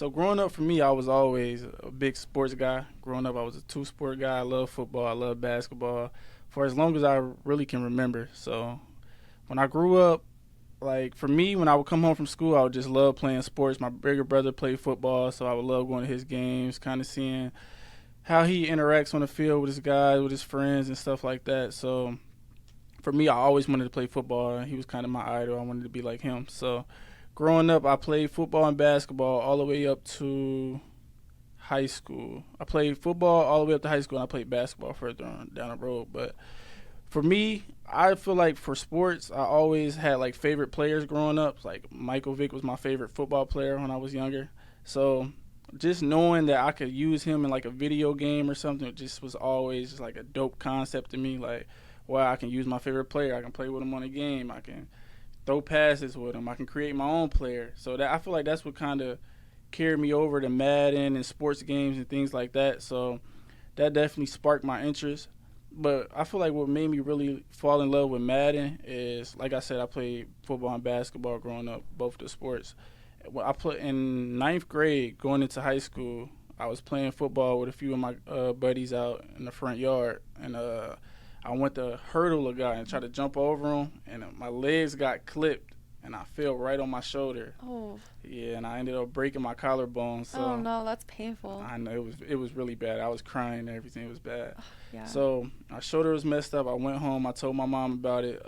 So growing up for me, I was always a big sports guy. Growing up, I was a two-sport guy. I love football. I love basketball for as long as I really can remember. So when I grew up, like for me, when I would come home from school, I would just love playing sports. My bigger brother played football, so I would love going to his games, kind of seeing how he interacts on the field with his guys, with his friends, and stuff like that. So for me, I always wanted to play football. He was kind of my idol. I wanted to be like him. So growing up, I played football and basketball all the way up to high school. I played football all the way up to high school, and I played basketball further on down the road. But for me, I feel like for sports, I always had like favorite players growing up. Like Michael Vick was my favorite football player when I was younger. So just knowing that I could use him in like a video game or something, it just was always just like a dope concept to me. Like, wow, I can use my favorite player. I can play with him on a game. I can throw passes with him. I can create my own player. So that I feel like that's what kind of carried me over to Madden and sports games and things like that. So that definitely sparked my interest. But I feel like what made me really fall in love with Madden is, like I said, I played football and basketball growing up, both the sports. When I put in ninth grade, going into high school, I was playing football with a few of my buddies out in the front yard, and I went to hurdle a guy and try to jump over him, and my legs got clipped, and I fell right on my shoulder. Oh. Yeah, and I ended up breaking my collarbone. So Oh no, that's painful. I know it was really bad. I was crying and everything. It was bad. Yeah. So my shoulder was messed up. I went home. I told my mom about it.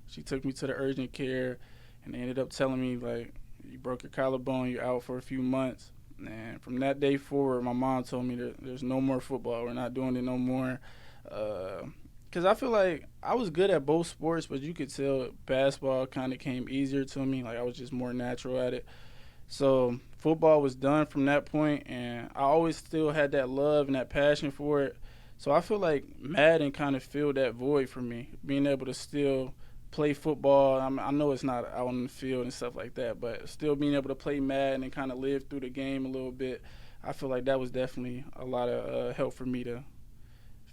She took me to the urgent care, and they ended up telling me, like, you broke your collarbone. You're out for a few months. And from that day forward, my mom told me that there's no more football. We're not doing it no more. Because I feel like I was good at both sports, but you could tell basketball kind of came easier to me. Like, I was just more natural at it. So football was done from that point, and I always still had that love and that passion for it. So I feel like Madden kind of filled that void for me, being able to still play football. I know it's not out on the field and stuff like that, but still being able to play Madden and kind of live through the game a little bit, I feel like that was definitely a lot of help for me to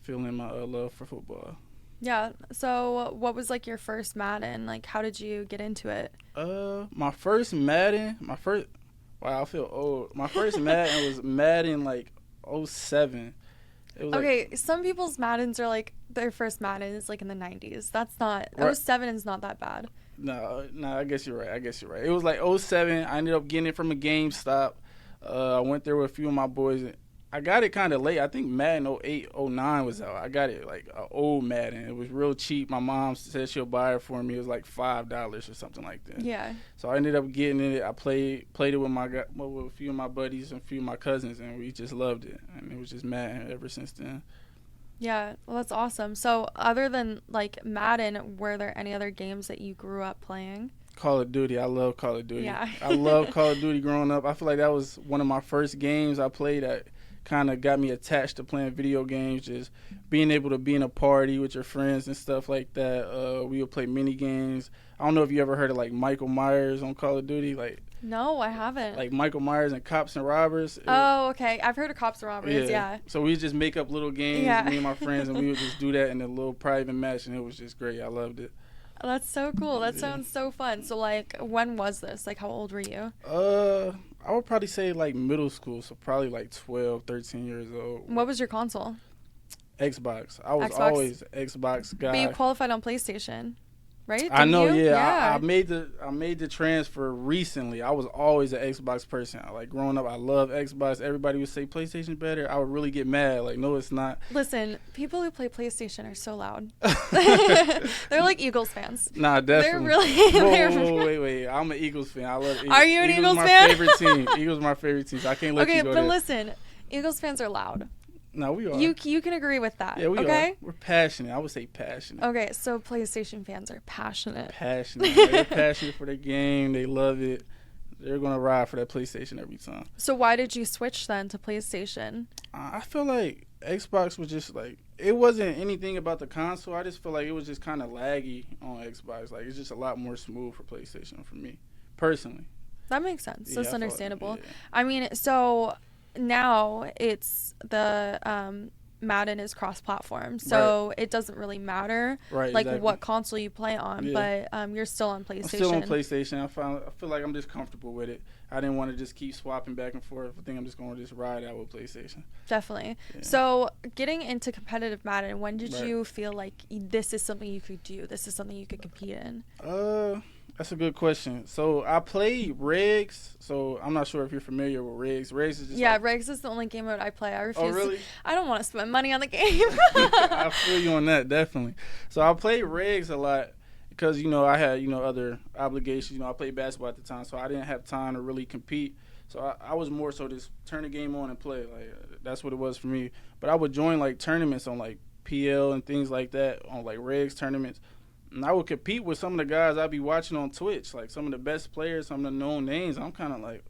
fill in my love for football. Yeah. So what was like your first Madden? Like, how did you get into it? My first Madden, wow, I feel old. My first Madden was Madden like 07. It was Okay, some people's Maddens are like, their first Madden is like in the 90s. That's not, Right. 07 is not that bad. No, I guess you're right. It was like 07. I ended up getting it from a GameStop. I went there with a few of my boys. I got it kind of late. I think Madden 08, 09 was out. I got it like an old Madden. It was real cheap. My mom said she'll buy it for me. It was like $5 or something like that. Yeah. So I ended up getting it. I played it with with a few of my buddies and a few of my cousins, and we just loved it. And it was just Madden ever since then. Yeah, well, that's awesome. So other than like Madden, were there any other games that you grew up playing? Call of Duty. I love Call of Duty. Yeah. I love Call of Duty growing up. I feel like that was one of my first games I played that kind of got me attached to playing video games, just being able to be in a party with your friends and stuff like that. We would play mini games. I don't know if you ever heard of like Michael Myers on Call of Duty, No, I haven't. like Michael Myers and Cops and Robbers. Oh, okay. I've heard of Cops and Robbers, yeah. So we just make up little games, me and my friends, and we would just do that in a little private match, and it was just great. I loved it. That's so cool. That sounds so fun. So, like, when was this? Like, how old were you? I would probably say like middle school, so probably like 12, 13 years old. What was your console? Xbox. I was Xbox? always Xbox guy. But you qualified on PlayStation, right? I Didn't know, you? yeah. I made the transfer recently. I was always an Xbox person. Like growing up, I love Xbox. Everybody would say PlayStation better. I would really get mad. Like, no, it's not. Listen, people who play PlayStation are so loud. They're like Eagles fans. Nah, definitely. They're really. Wait. I'm an Eagles fan. I love Eagles. Are you an Eagles my fan? Favorite team. Eagles my favorite team. So I can't let you go Okay, but there. listen, Eagles fans are loud. No, we are. You can agree with that. Yeah, we okay? are. We're passionate. I would say passionate. Okay, so PlayStation fans are passionate. Passionate. They're passionate for the game. They love it. They're gonna ride for that PlayStation every time. So why did you switch then to PlayStation? I feel like Xbox was just like, it wasn't anything about the console. I just feel like it was just kind of laggy on Xbox. Like, it's just a lot more smooth for PlayStation for me, personally. That makes sense. Yeah, That's I feel- understandable. yeah. I mean, so now it's the Madden is cross-platform, so it doesn't really matter Right, like exactly. what console you play on, Yeah. but you're still on PlayStation. I'm still on PlayStation. I feel like I'm just comfortable with it. I didn't want to just keep swapping back and forth. I think I'm just going to just ride out with PlayStation. Definitely. Yeah. So getting into competitive Madden, when did Right. you feel like this is something you could do? This is something you could compete in? That's a good question. So I played Regs. So I'm not sure if you're familiar with Regs. Regs is just Regs is the only game mode I play. I refuse. Oh, really? I don't want to spend money on the game. I feel you on that, definitely. So I played Regs a lot because, I had, other obligations. I played basketball at the time, so I didn't have time to really compete. So I was more so just turn the game on and play. Like, that's what it was for me. But I would join, like, tournaments on, like, PL and things like that, on, like, Regs tournaments. And I would compete with some of the guys I'd be watching on Twitch, like some of the best players, some of the known names. I'm kind of like,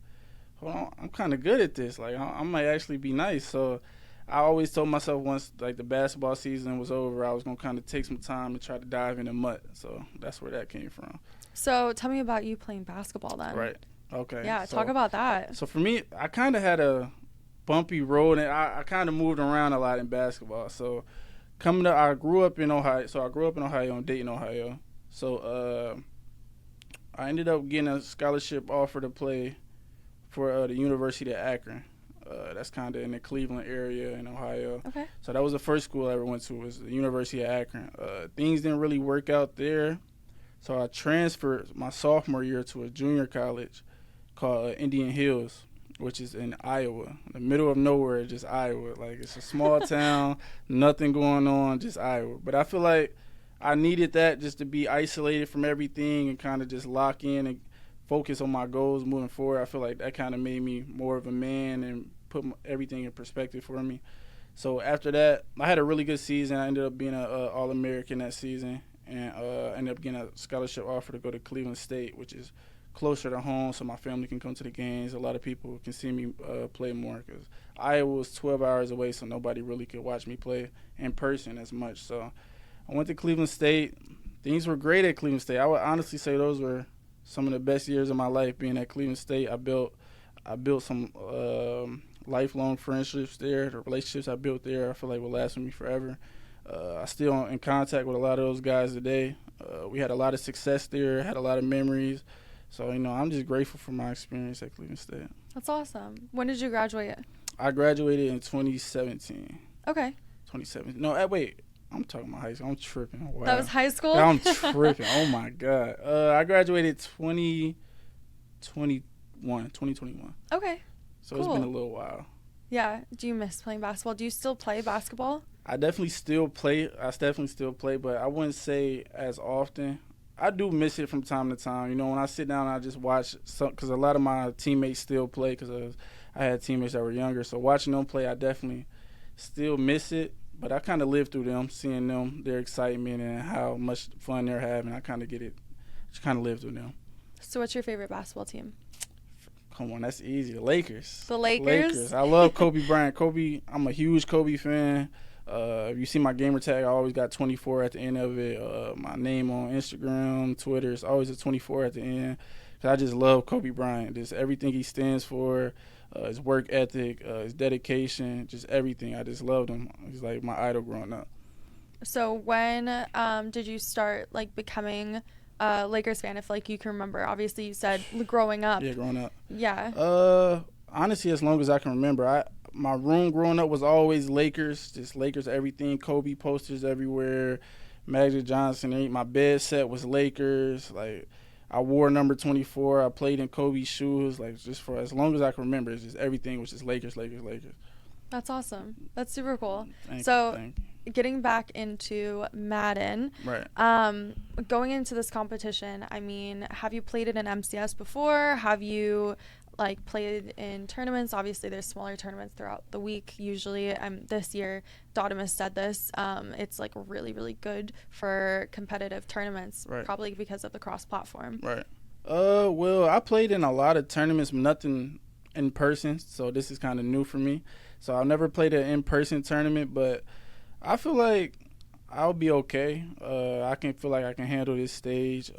hold on, I'm kind of good at this. Like, I might actually be nice. So I always told myself once, like, the basketball season was over, I was going to kind of take some time to try to dive into MUT. So that's where that came from. So tell me about you playing basketball then. Right. Okay. Yeah, so, talk about that. So for me, I kind of had a bumpy road, and I kind of moved around a lot in basketball. So coming up, I grew up in Ohio. So I grew up in Ohio, in Dayton, Ohio. So I ended up getting a scholarship offer to play for the University of Akron. That's kind of in the Cleveland area in Ohio. Okay. So that was the first school I ever went to, was the University of Akron. Things didn't really work out there, so I transferred my sophomore year to a junior college called Indian Hills, which is in Iowa, in the middle of nowhere, just Iowa. Like, it's a small town, nothing going on, just Iowa. But I feel like I needed that just to be isolated from everything and kind of just lock in and focus on my goals moving forward. I feel like that kind of made me more of a man and put everything in perspective for me. So after that, I had a really good season. I ended up being an All-American that season, and ended up getting a scholarship offer to go to Cleveland State, which is closer to home, so my family can come to the games. A lot of people can see me play more, because Iowa was 12 hours away, so nobody really could watch me play in person as much. So I went to Cleveland State. Things were great at Cleveland State. I would honestly say those were some of the best years of my life being at Cleveland State. I built some lifelong friendships there. The relationships I built there, I feel like will last with me forever. I still in contact with a lot of those guys today. We had a lot of success there, had a lot of memories. So, I'm just grateful for my experience at Cleveland State. That's awesome. When did you graduate? I graduated in 2017. Okay. 2017. No, wait. I'm talking about high school. I'm tripping. Wow. That was high school? I'm tripping. Oh, my God. I graduated 2021. Okay. So cool. It's been a little while. Yeah. Do you miss playing basketball? Do you still play basketball? I definitely still play. But I wouldn't say as often. I do miss it from time to time. When I sit down and I just watch because a lot of my teammates still play, because I had teammates that were younger. So watching them play, I definitely still miss it. But I kind of live through them, seeing them, their excitement and how much fun they're having. I kind of get it. Just kind of live through them. So what's your favorite basketball team? Come on, that's easy. The Lakers. The Lakers? I love Kobe Bryant. I'm a huge Kobe fan. If you see my gamer tag, I always got 24 at the end of it. My name on Instagram, Twitter, it's always a 24 at the end. 'Cause I just love Kobe Bryant. Just everything he stands for, his work ethic, his dedication, just everything. I just loved him. He's like my idol growing up. So when did you start becoming a Lakers fan? If you can remember, obviously you said growing up. Yeah, growing up. Yeah. Honestly, as long as I can remember, my room growing up was always Lakers, just Lakers everything. Kobe posters everywhere, Magic Johnson. My bed set was Lakers. I wore number 24. I played in Kobe's shoes. Just for as long as I can remember, it's just everything was just Lakers, Lakers, Lakers. That's awesome. That's super cool. Thank you. Getting back into Madden, right? Going into this competition, have you played it in MCS before? Have you played in tournaments? Obviously there's smaller tournaments throughout the week usually. This year Dotimus said this, it's really, really good for competitive tournaments, right? Probably because of the cross platform, right? Well, I played in a lot of tournaments, nothing in person, so this is kind of new for me. So I've never played an in-person tournament, but I feel like I'll be okay. I feel like I can handle this stage.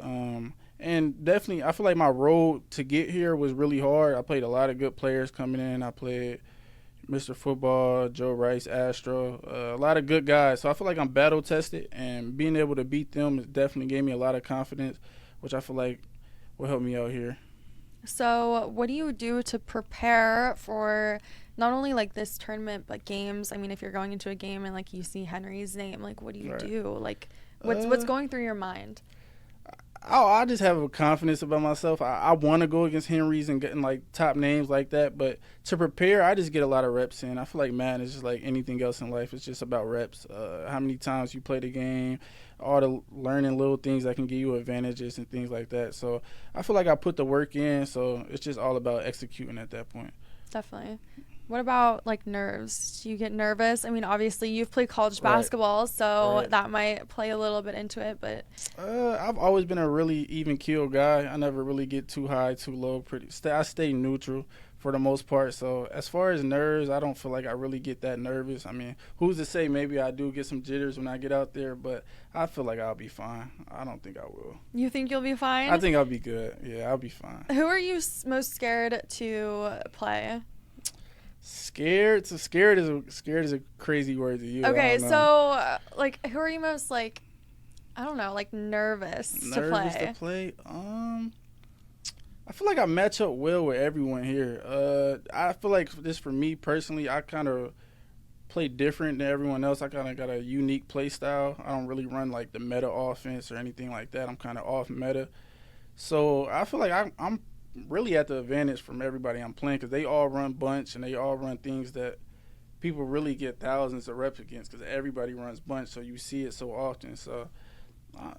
And definitely, I feel like my road to get here was really hard. I played a lot of good players coming in. I played Mr. Football, Joe Rice, Astro, a lot of good guys. So I feel like I'm battle-tested, and being able to beat them definitely gave me a lot of confidence, which I feel like will help me out here. So what do you do to prepare for not only like this tournament but games? I mean, if you're going into a game and like you see Henry's name, like what do you Right. do? Like what's going through your mind? I just have a confidence about myself. I want to go against Henrys and getting like top names like that, but to prepare, I just get a lot of reps in. I feel like Madden is just like anything else in life. It's just about reps. How many times you play the game, all the learning little things that can give you advantages and things like that. So I feel like I put the work in. So it's just all about executing at that point. Definitely. What about like nerves? Do you get nervous? I mean, obviously you've played college Right. basketball, so Right. that might play a little bit into it, but I've always been a really even keel guy. I never really get too high, too low. I stay neutral for the most part. So as far as nerves, I don't feel like I really get that nervous. I mean, who's to say? Maybe I do get some jitters when I get out there, but I feel like I'll be fine. I don't think I will. you think you'll be fine? I think I'll be good. Yeah, I'll be fine. Who are you most scared to play? Scared. So scared is a crazy word to use. I Okay, don't know. so like who are you most like I don't know, like nervous to Nervous play? to play. I feel like I match up well with everyone here. I feel like just for me personally, I kind of play different than everyone else. I kind of got a unique play style. I don't really run like the meta offense or anything like that. I'm kind of off meta. So I feel like I'm really at the advantage from everybody I'm playing because they all run bunch and they all run things that people really get thousands of reps against because everybody runs bunch. So you see it so often. So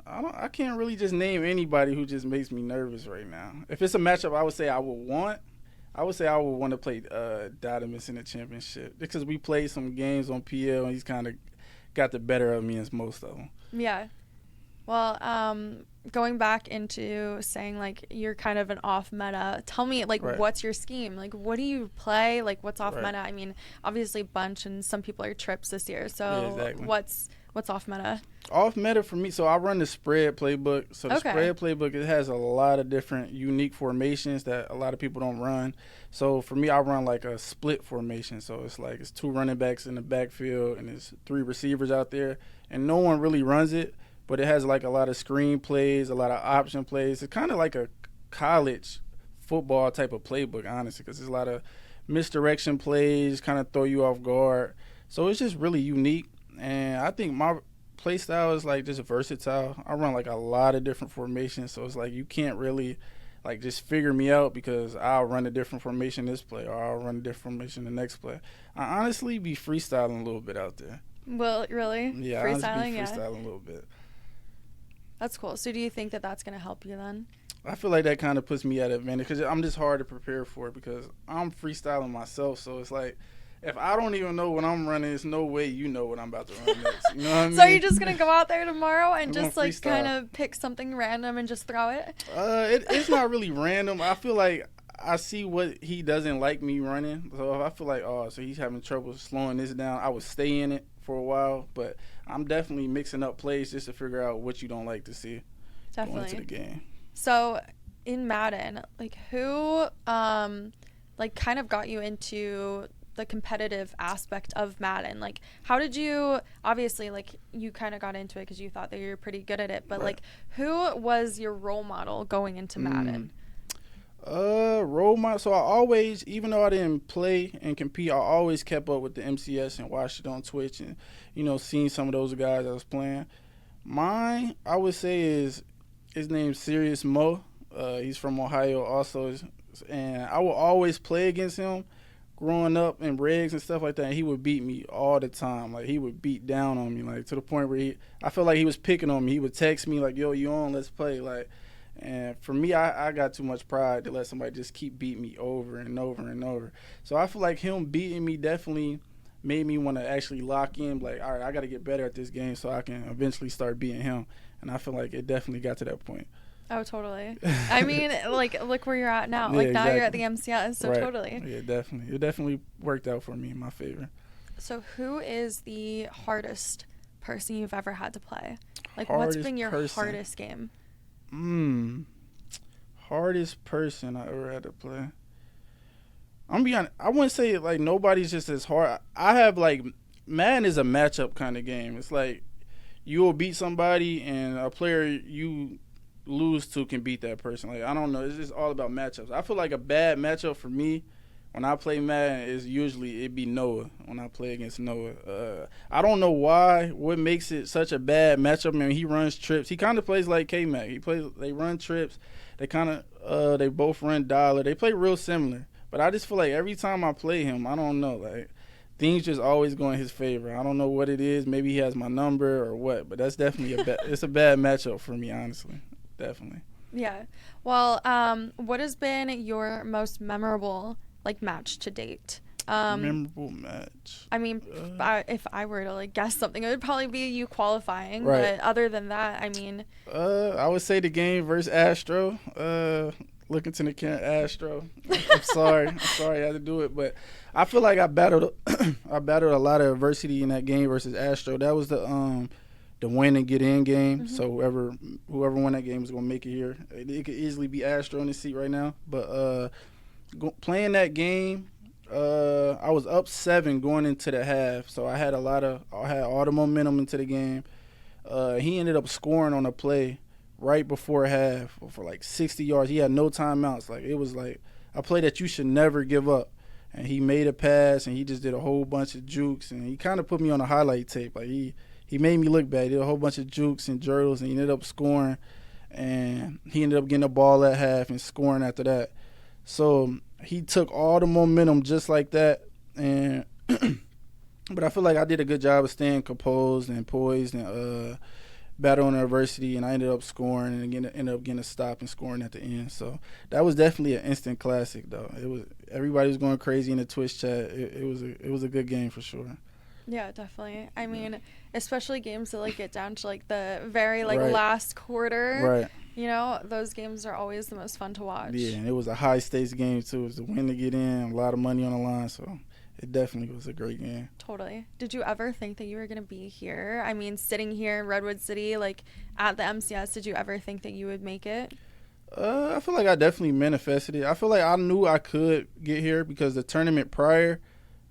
I can't really just name anybody who just makes me nervous right now. If it's a matchup, I would say I would want to play Didymus in the championship because we played some games on PL and he's kind of got the better of me in most of them. Yeah. Well, going back into saying like you're kind of an off meta, tell me like Right. what's your scheme? Like what do you play? Like what's off Right. meta? I mean, obviously bunch and some people are trips this year. So Yeah, exactly. what's off meta? Off meta for me, so I run the spread playbook. So the Okay. spread playbook, it has a lot of different unique formations that a lot of people don't run. So for me, I run like a split formation. So it's like it's 2 running backs in the backfield and there's 3 receivers out there, and no one really runs it. But it has like a lot of screen plays, a lot of option plays. It's kind of like a college football type of playbook, honestly, because there's a lot of misdirection plays, kind of throw you off guard. So it's just really unique. And I think my play style is like just versatile. I run like a lot of different formations. So it's like you can't really like just figure me out because I'll run a different formation this play or I'll run a different formation the next play. I honestly be freestyling a little bit out there. Well, really? Yeah, I honestly be freestyling a little bit. That's cool. So do you think that that's going to help you then? I feel like that kind of puts me at advantage because I'm just hard to prepare for because I'm freestyling myself. So it's like if I don't even know what I'm running, there's no way you know what I'm about to run next. You know what I mean? So you're just going to go out there tomorrow and I'm just gonna like freestyle. kind of pick something random and just throw it? It's not really random. I feel like I see what he doesn't like me running. So if I feel like, so he's having trouble slowing this down, I would stay in it for a while. But I'm definitely mixing up plays just to figure out what you don't like to see going into the game. So in Madden, like who like kind of got you into the competitive aspect of Madden? Like how did you, obviously like you kind of got into it because you thought that you were pretty good at it, but Right. like who was your role model going into Madden? Role model. So I always, even though I didn't play and compete, I always kept up with the MCS and watched it on Twitch and, seen some of those guys I was playing. Mine, I would say, is his name's Serious Mo. He's from Ohio also. And I would always play against him growing up in regs and stuff like that. And he would beat me all the time. Like, he would beat down on me, like, to the point where I felt like he was picking on me. He would text me, like, yo, you on? Let's play. Like, and for me, I got too much pride to let somebody just keep beating me over and over and over. So I feel like him beating me definitely made me want to actually lock in, like, all right, I got to get better at this game so I can eventually start beating him. And I feel like it definitely got to that point. Oh, totally. I mean, like, look where you're at now. Yeah, Like, now you're at exactly. the MCS, so Right. totally. Yeah, definitely. It definitely worked out for me in my favor. So who is the hardest person you've ever had to play? Like, Hardest what's been your person. hardest game? Hardest person I ever had to play. I'm gonna be honest, I wouldn't say like nobody's just as hard. I have like Madden is a matchup kind of game. It's like you will beat somebody and a player you lose to can beat that person. Like, I don't know. It's just all about matchups. I feel like a bad matchup for me when I play Madden is usually it be Noah when I play against Noah. I don't know why. What makes it such a bad matchup? I mean, he runs trips. He kind of plays like K-Mac. They run trips. They both run dollar. They play real similar. But I just feel like every time I play him, I don't know, like things just always go in his favor. I don't know what it is. Maybe he has my number or what. But that's definitely it's a bad matchup for me, honestly. Definitely. Yeah. Well, what has been your most memorable match to date? Memorable match. I mean, if I were to guess something, it would probably be you qualifying. Right. But other than that, I mean, I would say the game versus Astro. Looking to the camera, Astro. I'm sorry I had to do it, but I feel like I battled a lot of adversity in that game versus Astro. That was the win and get in game. Mm-hmm. So whoever won that game was gonna make it here. It could easily be Astro in the seat right now, but playing that game, I was up 7 going into the half, so I had all the momentum into the game. He ended up scoring on a play right before half for 60 yards. He had no timeouts. It was a play that you should never give up. And he made a pass, and he just did a whole bunch of jukes, and he kind of put me on a highlight tape. He made me look bad. He did a whole bunch of jukes and jurtles, and he ended up scoring. And he ended up getting the ball at half and scoring after that. So he took all the momentum just like that. And but I feel like I did a good job of staying composed and poised and battling adversity, and I ended up scoring and ended up getting a stop and scoring at the end. So that was definitely an instant classic, though. Everybody was going crazy in the Twitch chat. It was a good game for sure. Yeah, definitely. I mean, especially games that get down to the very Right. last quarter. Right. You know, those games are always the most fun to watch. Yeah, and it was a high stakes game too. It was a win to get in, a lot of money on the line, so it definitely was a great game. Totally. Did you ever think that you were going to be here? I mean, sitting here in Redwood City, at the MCS, did you ever think that you would make it? I feel like I definitely manifested it. I feel like I knew I could get here because the tournament prior,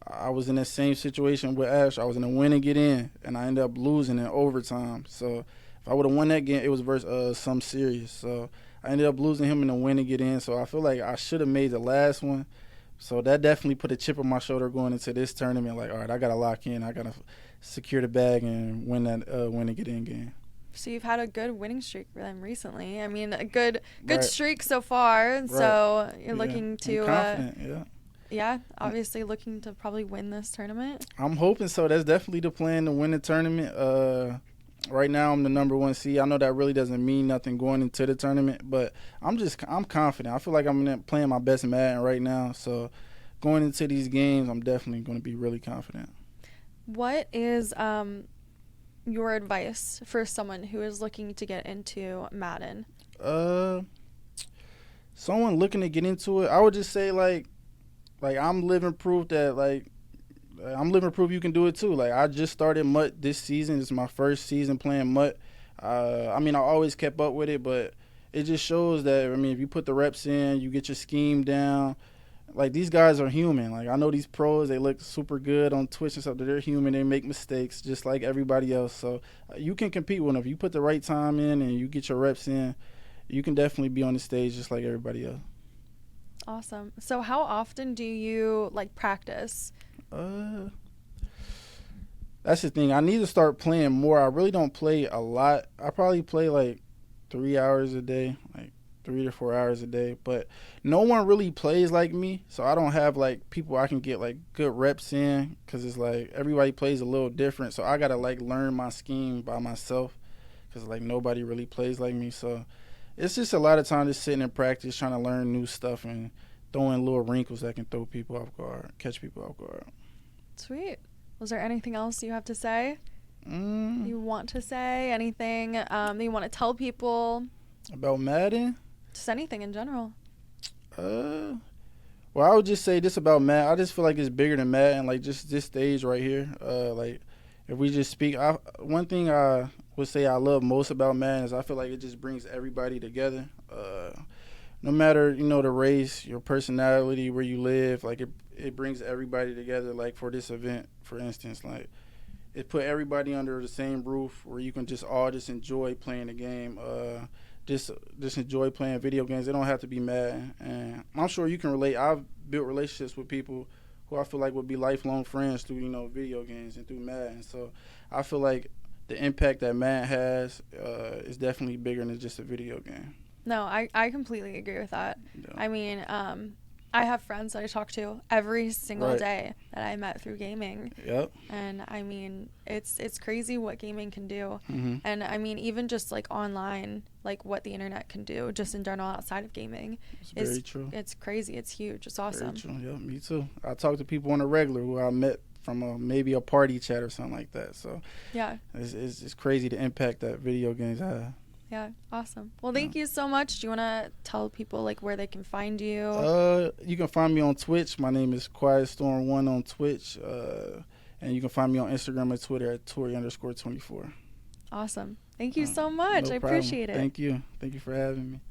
I was in the same situation with Ash. I was in a win and get in, and I ended up losing in overtime. So if I would have won that game, it was versus some series. So I ended up losing him in the win and get in. So I feel like I should have made the last one. So that definitely put a chip on my shoulder going into this tournament. All right, I got to lock in. I got to secure the bag and win that win and get in game. So you've had a good winning streak for them recently. I mean, a good Right. streak so far. Right. So you're looking to, I'm confident, obviously looking to probably win this tournament. I'm hoping so. That's definitely the plan, to win the tournament. Right now, I'm the number 1 seed. I know that really doesn't mean nothing going into the tournament, but I'm confident. I feel like I'm playing my best Madden right now. So going into these games, I'm definitely going to be really confident. What is your advice for someone who is looking to get into Madden? Someone looking to get into it, I would just say I'm living proof that I'm living proof you can do it too. I just started MUT this season. It's my first season playing MUT. I always kept up with it, but it just shows that, if you put the reps in, you get your scheme down. These guys are human. I know these pros, they look super good on Twitch and stuff, but they're human. They make mistakes just like everybody else. So you can compete with them. If you put the right time in and you get your reps in, you can definitely be on the stage just like everybody else. Awesome. So how often do you practice? That's the thing. I need to start playing more. I really don't play a lot. I probably play 3 hours a day, 3 to 4 hours a day. But no one really plays like me, so I don't have people I can get good reps in, because it's everybody plays a little different. So I gotta learn my scheme by myself, because nobody really plays like me. So it's just a lot of time just sitting in practice, trying to learn new stuff and throwing little wrinkles that can throw people off guard, catch people off guard. Sweet. Was there anything else you have to say? You want to say anything that you want to tell people? About Madden? Just anything in general. Well, I would just say this about Madden. I just feel like it's bigger than Madden, just this stage right here. If we just speak, one thing I would say I love most about Madden is I feel like it just brings everybody together. No matter, the race, your personality, where you live, it brings everybody together. For this event, for instance, it put everybody under the same roof where you can just all just enjoy playing the game. just enjoy playing video games. They don't have to be Madden. And I'm sure you can relate. I've built relationships with people who I feel like would be lifelong friends through, video games and through Madden. So I feel like the impact that Madden has is definitely bigger than just a video game. No, I completely agree with that. Yeah. I mean, I have friends that I talk to every single Right. day that I met through gaming. Yep. And I mean, it's crazy what gaming can do. Mm-hmm. And I mean, even just like online, like what the internet can do just in general outside of gaming It's is very true. it's crazy. It's huge. It's awesome. Very true. Yeah, me too. I talk to people on a regular who I met from maybe a party chat or something like that. So Yeah. it's crazy the impact that video games have. Yeah. Awesome. Well, thank you so much. Do you want to tell people like where they can find you? You can find me on Twitch. My name is QuietStorm1 on Twitch. And you can find me on Instagram and Twitter at Torrey_24. Awesome. Thank you so much. No I problem. appreciate it. Thank you. Thank you for having me.